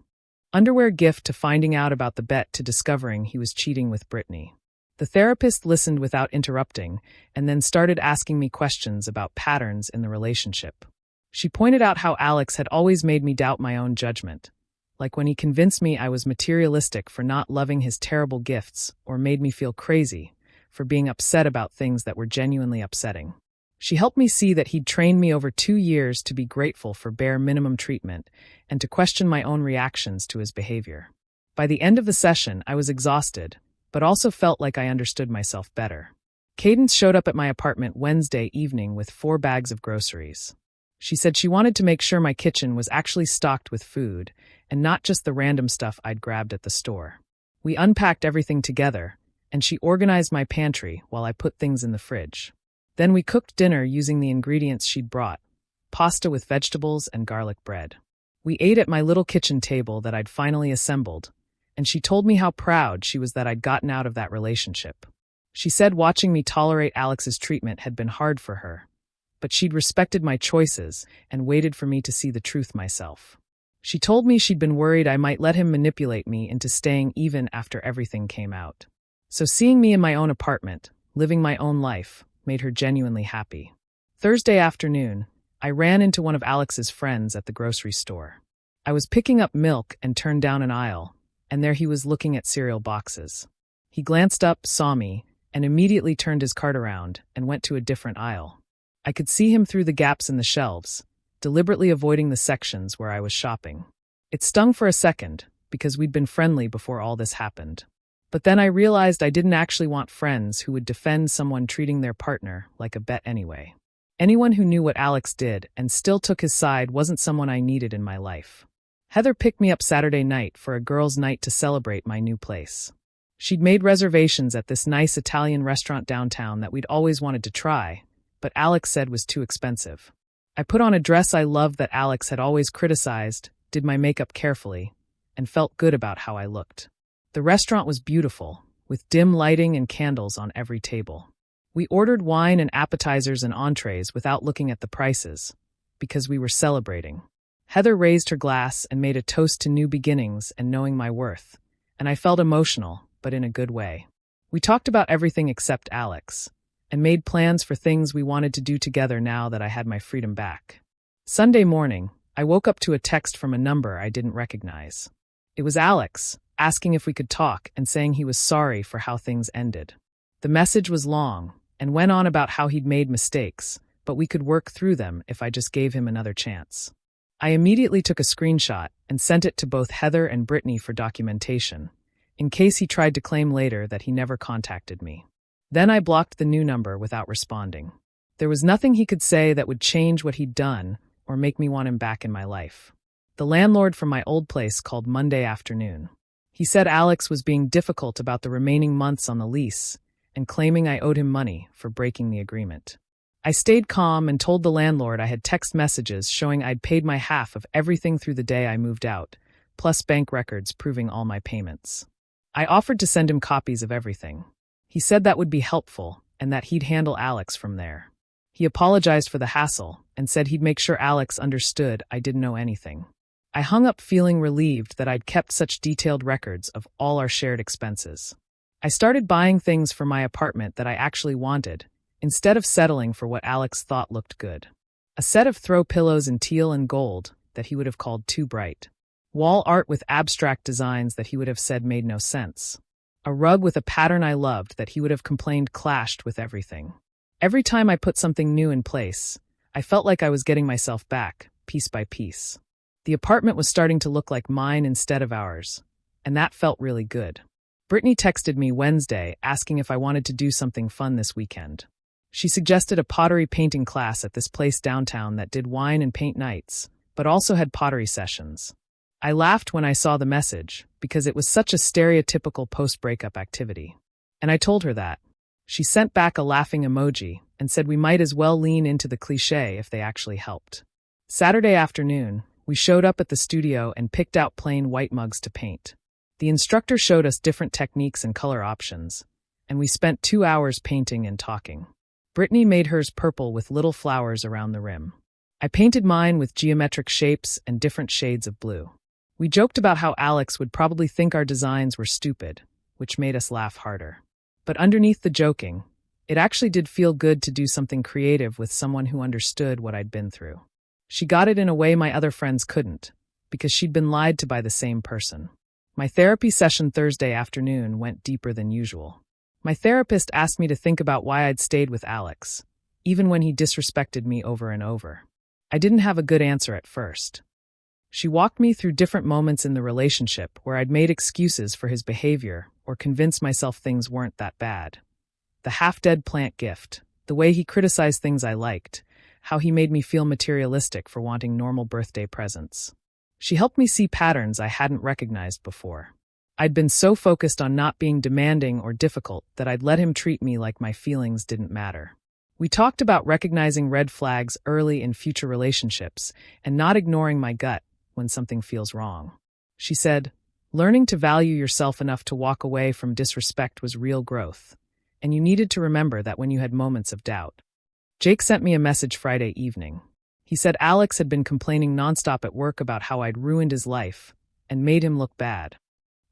underwear gift to finding out about the bet to discovering he was cheating with Brittany. The therapist listened without interrupting and then started asking me questions about patterns in the relationship. She pointed out how Alex had always made me doubt my own judgment, like when he convinced me I was materialistic for not loving his terrible gifts or made me feel crazy for being upset about things that were genuinely upsetting. She helped me see that he'd trained me over 2 years to be grateful for bare minimum treatment and to question my own reactions to his behavior. By the end of the session, I was exhausted, but also felt like I understood myself better. Cadence showed up at my apartment Wednesday evening with 4 bags of groceries. She said she wanted to make sure my kitchen was actually stocked with food and not just the random stuff I'd grabbed at the store. We unpacked everything together, and she organized my pantry while I put things in the fridge. Then we cooked dinner using the ingredients she'd brought, pasta with vegetables and garlic bread. We ate at my little kitchen table that I'd finally assembled, and she told me how proud she was that I'd gotten out of that relationship. She said watching me tolerate Alex's treatment had been hard for her, but she'd respected my choices and waited for me to see the truth myself. She told me she'd been worried I might let him manipulate me into staying even after everything came out. So seeing me in my own apartment, living my own life, made her genuinely happy. Thursday afternoon, I ran into one of Alex's friends at the grocery store. I was picking up milk and turned down an aisle, and there he was looking at cereal boxes. He glanced up, saw me, and immediately turned his cart around and went to a different aisle. I could see him through the gaps in the shelves, deliberately avoiding the sections where I was shopping. It stung for a second, because we'd been friendly before all this happened. But then I realized I didn't actually want friends who would defend someone treating their partner like a bet anyway. Anyone who knew what Alex did and still took his side wasn't someone I needed in my life. Heather picked me up Saturday night for a girls' night to celebrate my new place. She'd made reservations at this nice Italian restaurant downtown that we'd always wanted to try, but Alex said was too expensive. I put on a dress I loved that Alex had always criticized, did my makeup carefully, and felt good about how I looked. The restaurant was beautiful, with dim lighting and candles on every table. We ordered wine and appetizers and entrees without looking at the prices, because we were celebrating. Heather raised her glass and made a toast to new beginnings and knowing my worth, and I felt emotional, but in a good way. We talked about everything except Alex, and made plans for things we wanted to do together now that I had my freedom back. Sunday morning, I woke up to a text from a number I didn't recognize. It was Alex, asking if we could talk and saying he was sorry for how things ended. The message was long, and went on about how he'd made mistakes, but we could work through them if I just gave him another chance. I immediately took a screenshot and sent it to both Heather and Brittany for documentation, in case he tried to claim later that he never contacted me. Then I blocked the new number without responding. There was nothing he could say that would change what he'd done or make me want him back in my life. The landlord from my old place called Monday afternoon. He said Alex was being difficult about the remaining months on the lease and claiming I owed him money for breaking the agreement. I stayed calm and told the landlord I had text messages showing I'd paid my half of everything through the day I moved out, plus bank records proving all my payments. I offered to send him copies of everything. He said that would be helpful and that he'd handle Alex from there. He apologized for the hassle and said he'd make sure Alex understood I didn't know anything. I hung up feeling relieved that I'd kept such detailed records of all our shared expenses. I started buying things for my apartment that I actually wanted, instead of settling for what Alex thought looked good. A set of throw pillows in teal and gold that he would have called too bright. Wall art with abstract designs that he would have said made no sense. A rug with a pattern I loved that he would have complained clashed with everything. Every time I put something new in place, I felt like I was getting myself back, piece by piece. The apartment was starting to look like mine instead of ours, and that felt really good. Brittany texted me Wednesday asking if I wanted to do something fun this weekend. She suggested a pottery painting class at this place downtown that did wine and paint nights, but also had pottery sessions. I laughed when I saw the message, because it was such a stereotypical post-breakup activity. And I told her that. She sent back a laughing emoji and said we might as well lean into the cliché if they actually helped. Saturday afternoon, we showed up at the studio and picked out plain white mugs to paint. The instructor showed us different techniques and color options, and we spent 2 hours painting and talking. Brittany made hers purple with little flowers around the rim. I painted mine with geometric shapes and different shades of blue. We joked about how Alex would probably think our designs were stupid, which made us laugh harder. But underneath the joking, it actually did feel good to do something creative with someone who understood what I'd been through. She got it in a way my other friends couldn't, because she'd been lied to by the same person. My therapy session Thursday afternoon went deeper than usual. My therapist asked me to think about why I'd stayed with Alex, even when he disrespected me over and over. I didn't have a good answer at first. She walked me through different moments in the relationship where I'd made excuses for his behavior or convinced myself things weren't that bad. The half-dead plant gift, the way he criticized things I liked, how he made me feel materialistic for wanting normal birthday presents. She helped me see patterns I hadn't recognized before. I'd been so focused on not being demanding or difficult that I'd let him treat me like my feelings didn't matter. We talked about recognizing red flags early in future relationships and not ignoring my gut when something feels wrong. She said, learning to value yourself enough to walk away from disrespect was real growth, and you needed to remember that when you had moments of doubt. Jake sent me a message Friday evening. He said Alex had been complaining nonstop at work about how I'd ruined his life and made him look bad.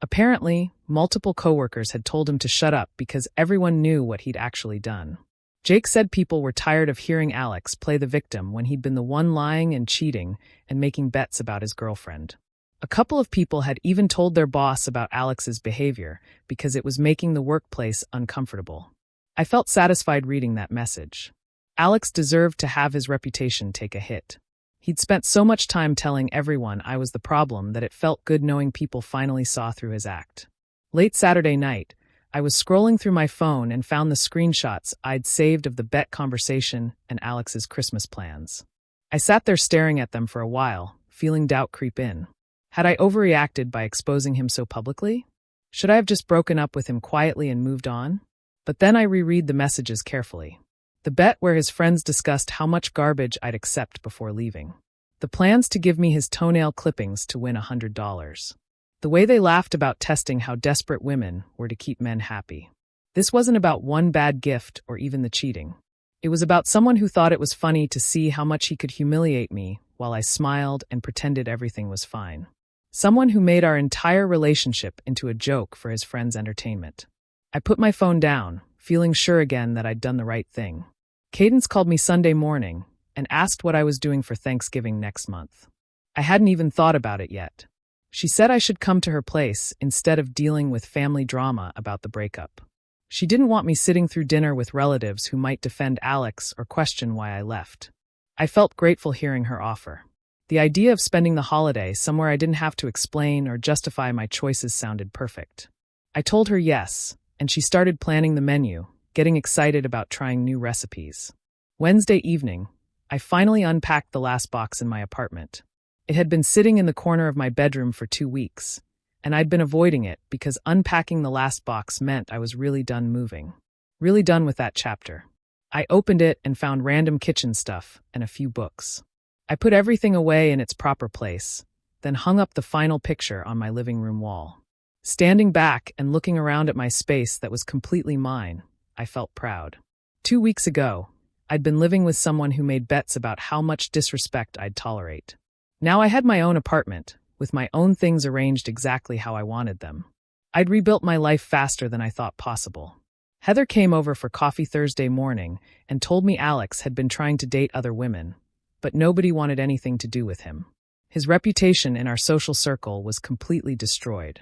Apparently, multiple coworkers had told him to shut up because everyone knew what he'd actually done. Jake said people were tired of hearing Alex play the victim when he'd been the one lying and cheating and making bets about his girlfriend. A couple of people had even told their boss about Alex's behavior because it was making the workplace uncomfortable. I felt satisfied reading that message. Alex deserved to have his reputation take a hit. He'd spent so much time telling everyone I was the problem that it felt good knowing people finally saw through his act. Late Saturday night, I was scrolling through my phone and found the screenshots I'd saved of the bet conversation and Alex's Christmas plans. I sat there staring at them for a while, feeling doubt creep in. Had I overreacted by exposing him so publicly? Should I have just broken up with him quietly and moved on? But then I reread the messages carefully. The bet where his friends discussed how much garbage I'd accept before leaving. The plans to give me his toenail clippings to win $100. The way they laughed about testing how desperate women were to keep men happy. This wasn't about one bad gift or even the cheating. It was about someone who thought it was funny to see how much he could humiliate me while I smiled and pretended everything was fine. Someone who made our entire relationship into a joke for his friends' entertainment. I put my phone down, feeling sure again that I'd done the right thing. Cadence called me Sunday morning and asked what I was doing for Thanksgiving next month. I hadn't even thought about it yet. She said I should come to her place instead of dealing with family drama about the breakup. She didn't want me sitting through dinner with relatives who might defend Alex or question why I left. I felt grateful hearing her offer. The idea of spending the holiday somewhere I didn't have to explain or justify my choices sounded perfect. I told her yes, and she started planning the menu, getting excited about trying new recipes. Wednesday evening, I finally unpacked the last box in my apartment. It had been sitting in the corner of my bedroom for 2 weeks, and I'd been avoiding it because unpacking the last box meant I was really done moving. Really done with that chapter. I opened it and found random kitchen stuff and a few books. I put everything away in its proper place, then hung up the final picture on my living room wall. Standing back and looking around at my space that was completely mine, I felt proud. 2 weeks ago, I'd been living with someone who made bets about how much disrespect I'd tolerate. Now I had my own apartment, with my own things arranged exactly how I wanted them. I'd rebuilt my life faster than I thought possible. Heather came over for coffee Thursday morning and told me Alex had been trying to date other women, but nobody wanted anything to do with him. His reputation in our social circle was completely destroyed.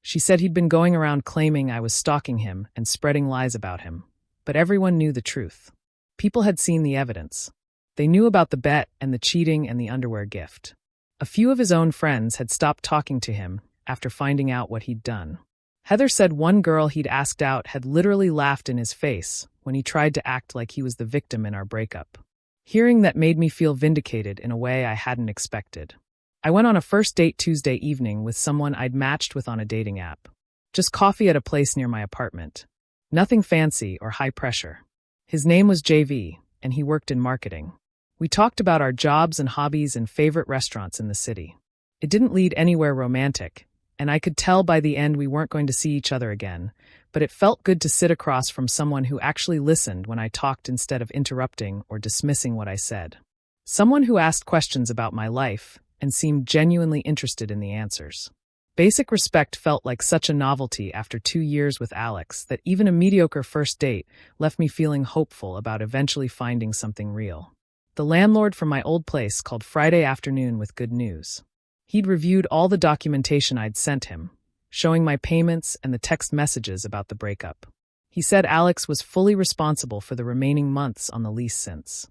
She said he'd been going around claiming I was stalking him and spreading lies about him, but everyone knew the truth. People had seen the evidence. They knew about the bet and the cheating and the underwear gift. A few of his own friends had stopped talking to him after finding out what he'd done. Heather said one girl he'd asked out had literally laughed in his face when he tried to act like he was the victim in our breakup. Hearing that made me feel vindicated in a way I hadn't expected. I went on a first date Tuesday evening with someone I'd matched with on a dating app. Just coffee at a place near my apartment. Nothing fancy or high pressure. His name was JV, and he worked in marketing. We talked about our jobs and hobbies and favorite restaurants in the city. It didn't lead anywhere romantic, and I could tell by the end we weren't going to see each other again, but it felt good to sit across from someone who actually listened when I talked instead of interrupting or dismissing what I said. Someone who asked questions about my life and seemed genuinely interested in the answers. Basic respect felt like such a novelty after 2 years with Alex that even a mediocre first date left me feeling hopeful about eventually finding something real. The landlord from my old place called Friday afternoon with good news. He'd reviewed all the documentation I'd sent him, showing my payments and the text messages about the breakup. He said Alex was fully responsible for the remaining months on the lease since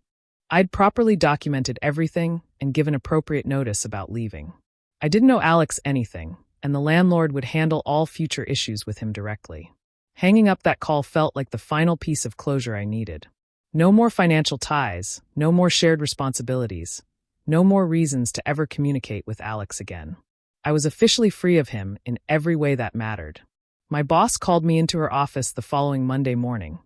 I'd properly documented everything and given appropriate notice about leaving. I didn't know Alex anything, and the landlord would handle all future issues with him directly. Hanging up that call felt like the final piece of closure I needed. No more financial ties, no more shared responsibilities, no more reasons to ever communicate with Alex again. I was officially free of him in every way that mattered. My boss called me into her office the following Monday morning,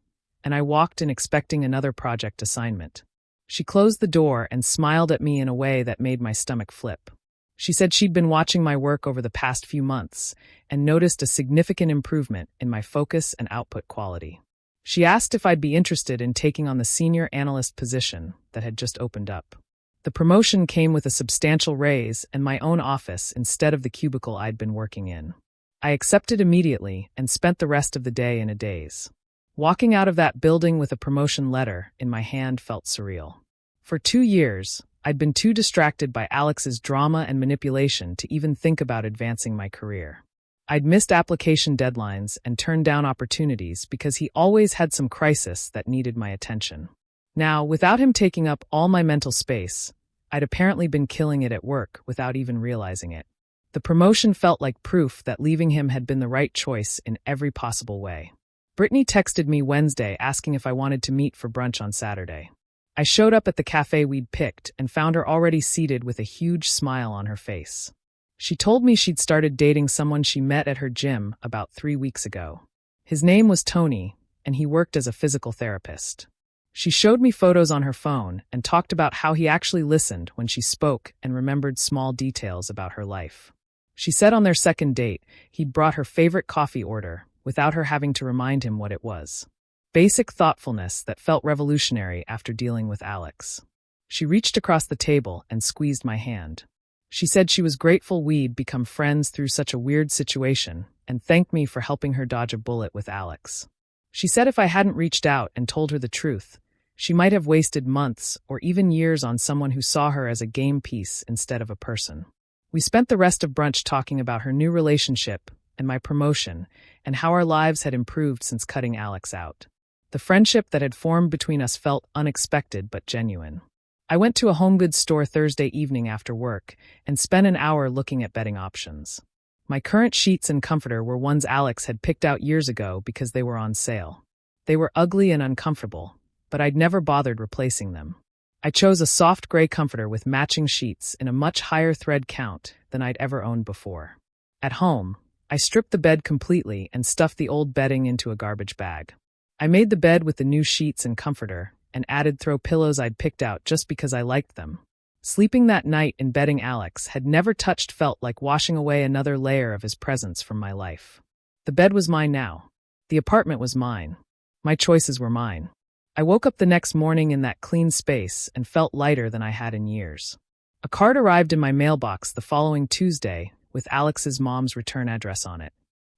and I walked in expecting another project assignment. She closed the door and smiled at me in a way that made my stomach flip. She said she'd been watching my work over the past few months and noticed a significant improvement in my focus and output quality. She asked if I'd be interested in taking on the senior analyst position that had just opened up. The promotion came with a substantial raise and my own office instead of the cubicle I'd been working in. I accepted immediately and spent the rest of the day in a daze. Walking out of that building with a promotion letter in my hand felt surreal. For 2 years, I'd been too distracted by Alex's drama and manipulation to even think about advancing my career. I'd missed application deadlines and turned down opportunities because he always had some crisis that needed my attention. Now, without him taking up all my mental space, I'd apparently been killing it at work without even realizing it. The promotion felt like proof that leaving him had been the right choice in every possible way. Brittany texted me Wednesday asking if I wanted to meet for brunch on Saturday. I showed up at the cafe we'd picked and found her already seated with a huge smile on her face. She told me she'd started dating someone she met at her gym about 3 weeks ago. His name was Tony, and he worked as a physical therapist. She showed me photos on her phone and talked about how he actually listened when she spoke and remembered small details about her life. She said on their second date, he'd brought her favorite coffee order without her having to remind him what it was. Basic thoughtfulness that felt revolutionary after dealing with Alex. She reached across the table and squeezed my hand. She said she was grateful we'd become friends through such a weird situation and thanked me for helping her dodge a bullet with Alex. She said if I hadn't reached out and told her the truth, she might have wasted months or even years on someone who saw her as a game piece instead of a person. We spent the rest of brunch talking about her new relationship and my promotion and how our lives had improved since cutting Alex out. The friendship that had formed between us felt unexpected but genuine. I went to a home goods store Thursday evening after work and spent an hour looking at bedding options. My current sheets and comforter were ones Alex had picked out years ago because they were on sale. They were ugly and uncomfortable, but I'd never bothered replacing them. I chose a soft gray comforter with matching sheets in a much higher thread count than I'd ever owned before. At home, I stripped the bed completely and stuffed the old bedding into a garbage bag. I made the bed with the new sheets and comforter and added throw pillows I'd picked out just because I liked them. Sleeping that night in bedding Alex had never touched felt like washing away another layer of his presence from my life. The bed was mine now. The apartment was mine. My choices were mine. I woke up the next morning in that clean space and felt lighter than I had in years. A card arrived in my mailbox the following Tuesday with Alex's mom's return address on it.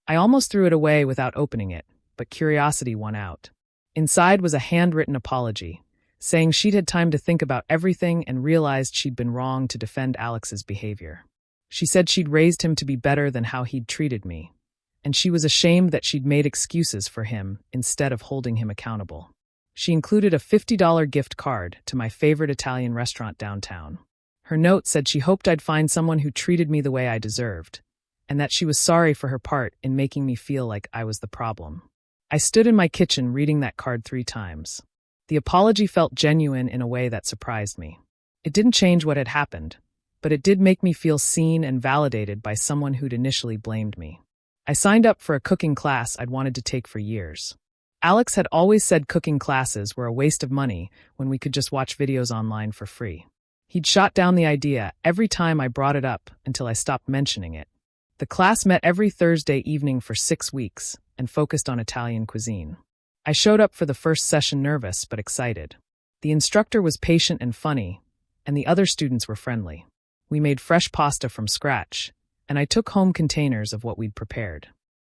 I almost threw it away without opening it, but curiosity won out. Inside was a handwritten apology, saying she'd had time to think about everything and realized she'd been wrong to defend Alex's behavior. She said she'd raised him to be better than how he'd treated me, and she was ashamed that she'd made excuses for him instead of holding him accountable. She included a $50 gift card to my favorite Italian restaurant downtown. Her note said she hoped I'd find someone who treated me the way I deserved, and that she was sorry for her part in making me feel like I was the problem. I stood in my kitchen reading that card 3 times. The apology felt genuine in a way that surprised me. It didn't change what had happened, but it did make me feel seen and validated by someone who'd initially blamed me. I signed up for a cooking class I'd wanted to take for years. Alex had always said cooking classes were a waste of money when we could just watch videos online for free. He'd shot down the idea every time I brought it up until I stopped mentioning it. The class met every Thursday evening for 6 weeks and focused on Italian cuisine. I showed up for the first session nervous but excited. The instructor was patient and funny, and the other students were friendly. We made fresh pasta from scratch, and I took home containers of what we'd prepared.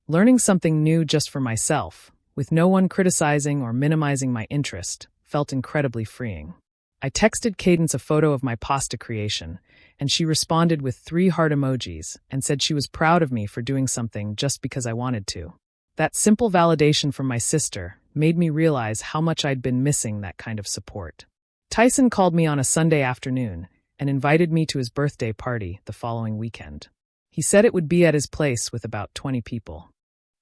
Learning something new just for myself, with no one criticizing or minimizing my interest, felt incredibly freeing. I texted Cadence a photo of my pasta creation, and she responded with 3 heart emojis and said she was proud of me for doing something just because I wanted to. That simple validation from my sister made me realize how much I'd been missing that kind of support. Tyson called me on a Sunday afternoon and invited me to his birthday party the following weekend. He said it would be at his place with about 20 people.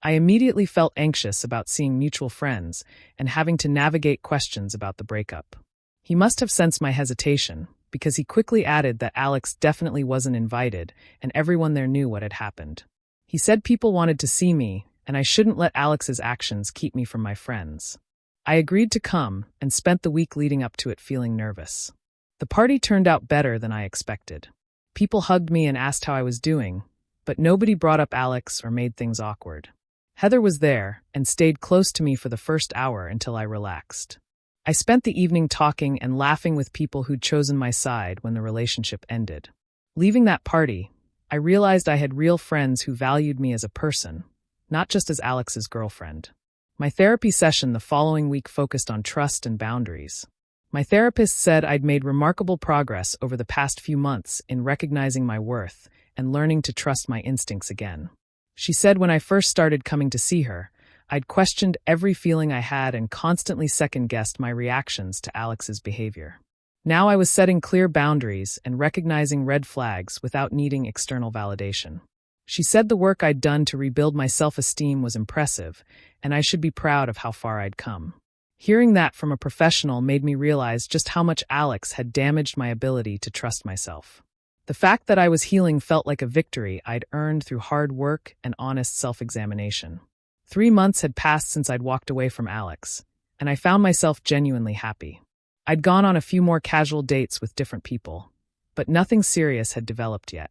I immediately felt anxious about seeing mutual friends and having to navigate questions about the breakup. He must have sensed my hesitation, because he quickly added that Alex definitely wasn't invited and everyone there knew what had happened. He said people wanted to see me and I shouldn't let Alex's actions keep me from my friends. I agreed to come and spent the week leading up to it feeling nervous. The party turned out better than I expected. People hugged me and asked how I was doing, but nobody brought up Alex or made things awkward. Heather was there and stayed close to me for the first hour until I relaxed. I spent the evening talking and laughing with people who'd chosen my side when the relationship ended. Leaving that party, I realized I had real friends who valued me as a person, not just as Alex's girlfriend. My therapy session the following week focused on trust and boundaries. My therapist said I'd made remarkable progress over the past few months in recognizing my worth and learning to trust my instincts again. She said when I first started coming to see her, I'd questioned every feeling I had and constantly second-guessed my reactions to Alex's behavior. Now I was setting clear boundaries and recognizing red flags without needing external validation. She said the work I'd done to rebuild my self-esteem was impressive, and I should be proud of how far I'd come. Hearing that from a professional made me realize just how much Alex had damaged my ability to trust myself. The fact that I was healing felt like a victory I'd earned through hard work and honest self-examination. 3 months had passed since I'd walked away from Alex, and I found myself genuinely happy. I'd gone on a few more casual dates with different people, but nothing serious had developed yet.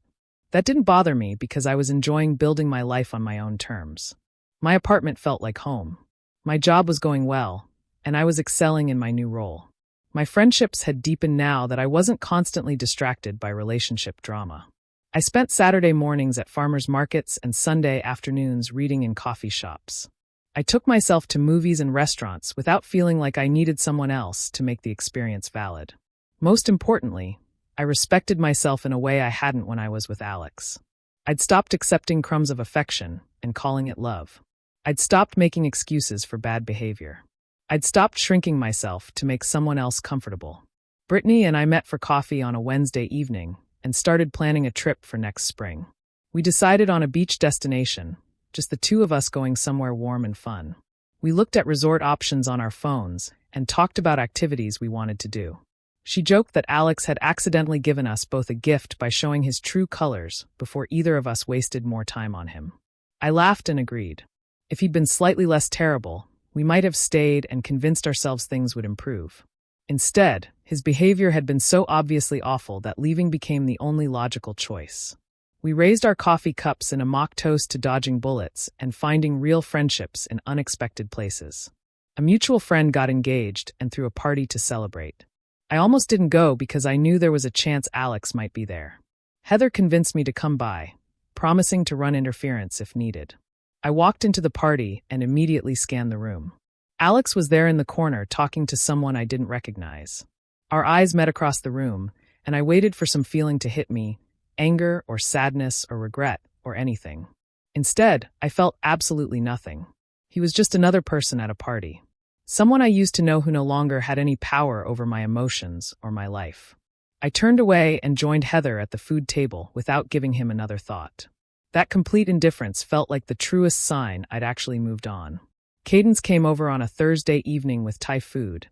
That didn't bother me because I was enjoying building my life on my own terms. My apartment felt like home. My job was going well, and I was excelling in my new role. My friendships had deepened now that I wasn't constantly distracted by relationship drama. I spent Saturday mornings at farmers markets and Sunday afternoons reading in coffee shops. I took myself to movies and restaurants without feeling like I needed someone else to make the experience valid. Most importantly, I respected myself in a way I hadn't when I was with Alex. I'd stopped accepting crumbs of affection and calling it love. I'd stopped making excuses for bad behavior. I'd stopped shrinking myself to make someone else comfortable. Brittany and I met for coffee on a Wednesday evening and started planning a trip for next spring. We decided on a beach destination, just the two of us going somewhere warm and fun. We looked at resort options on our phones and talked about activities we wanted to do. She joked that Alex had accidentally given us both a gift by showing his true colors before either of us wasted more time on him. I laughed and agreed. If he'd been slightly less terrible, we might have stayed and convinced ourselves things would improve. Instead, his behavior had been so obviously awful that leaving became the only logical choice. We raised our coffee cups in a mock toast to dodging bullets and finding real friendships in unexpected places. A mutual friend got engaged and threw a party to celebrate. I almost didn't go because I knew there was a chance Alex might be there. Heather convinced me to come by, promising to run interference if needed. I walked into the party and immediately scanned the room. Alex was there in the corner talking to someone I didn't recognize. Our eyes met across the room, and I waited for some feeling to hit me, anger or sadness or regret or anything. Instead, I felt absolutely nothing. He was just another person at a party. Someone I used to know who no longer had any power over my emotions or my life. I turned away and joined Heather at the food table without giving him another thought. That complete indifference felt like the truest sign I'd actually moved on. Cadence came over on a Thursday evening with Thai food,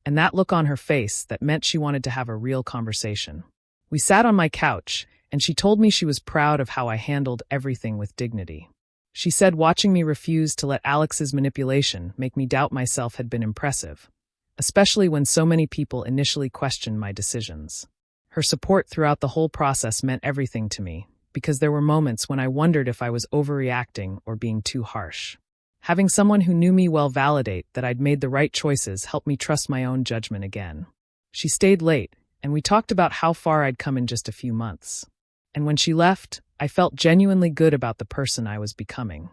and that look on her face that meant she wanted to have a real conversation. We sat on my couch, and she told me she was proud of how I handled everything with dignity. She said watching me refuse to let Alex's manipulation make me doubt myself had been impressive, especially when so many people initially questioned my decisions. Her support throughout the whole process meant everything to me, because there were moments when I wondered if I was overreacting or being too harsh. Having someone who knew me well validate that I'd made the right choices helped me trust my own judgment again. She stayed late, and we talked about how far I'd come in just a few months. And when she left, I felt genuinely good about the person I was becoming.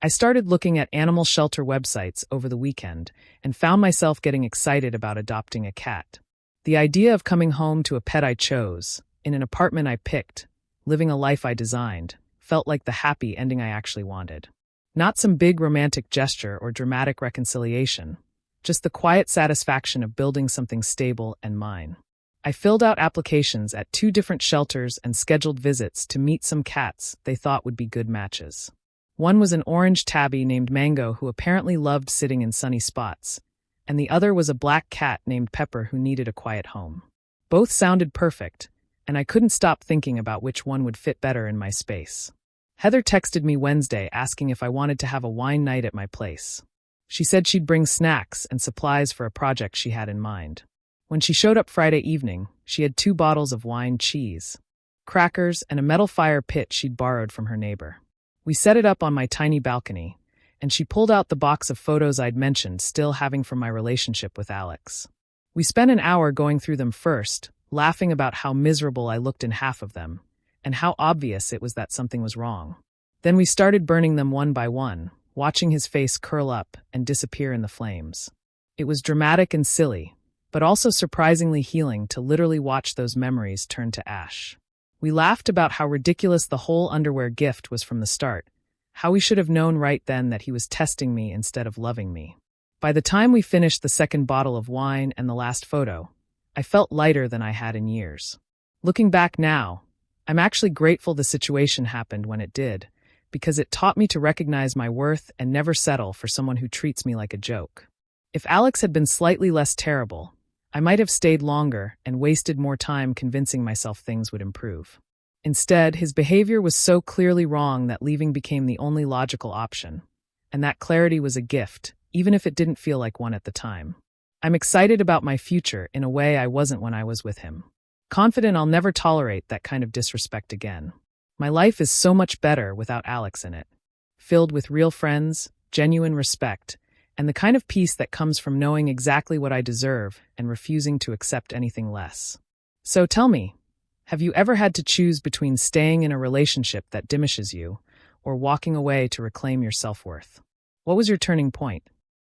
I started looking at animal shelter websites over the weekend and found myself getting excited about adopting a cat. The idea of coming home to a pet I chose, in an apartment I picked, living a life I designed, felt like the happy ending I actually wanted. Not some big romantic gesture or dramatic reconciliation, just the quiet satisfaction of building something stable and mine. I filled out applications at 2 different shelters and scheduled visits to meet some cats they thought would be good matches. One was an orange tabby named Mango who apparently loved sitting in sunny spots, and the other was a black cat named Pepper who needed a quiet home. Both sounded perfect, and I couldn't stop thinking about which one would fit better in my space. Heather texted me Wednesday asking if I wanted to have a wine night at my place. She said she'd bring snacks and supplies for a project she had in mind. When she showed up Friday evening, she had 2 bottles of wine cheese, crackers, and a metal fire pit she'd borrowed from her neighbor. We set it up on my tiny balcony, and she pulled out the box of photos I'd mentioned still having from my relationship with Alex. We spent an hour going through them first, laughing about how miserable I looked in half of them, and how obvious it was that something was wrong. Then we started burning them one by one, watching his face curl up and disappear in the flames. It was dramatic and silly, but also surprisingly healing to literally watch those memories turn to ash. We laughed about how ridiculous the whole underwear gift was from the start, how we should have known right then that he was testing me instead of loving me. By the time we finished the second bottle of wine and the last photo, I felt lighter than I had in years. Looking back now, I'm actually grateful the situation happened when it did, because it taught me to recognize my worth and never settle for someone who treats me like a joke. If Alex had been slightly less terrible, I might have stayed longer and wasted more time convincing myself things would improve. Instead, his behavior was so clearly wrong that leaving became the only logical option, and that clarity was a gift, even if it didn't feel like one at the time. I'm excited about my future in a way I wasn't when I was with him. Confident I'll never tolerate that kind of disrespect again. My life is so much better without Alex in it, filled with real friends, genuine respect, and the kind of peace that comes from knowing exactly what I deserve and refusing to accept anything less. So tell me, have you ever had to choose between staying in a relationship that diminishes you or walking away to reclaim your self-worth? What was your turning point?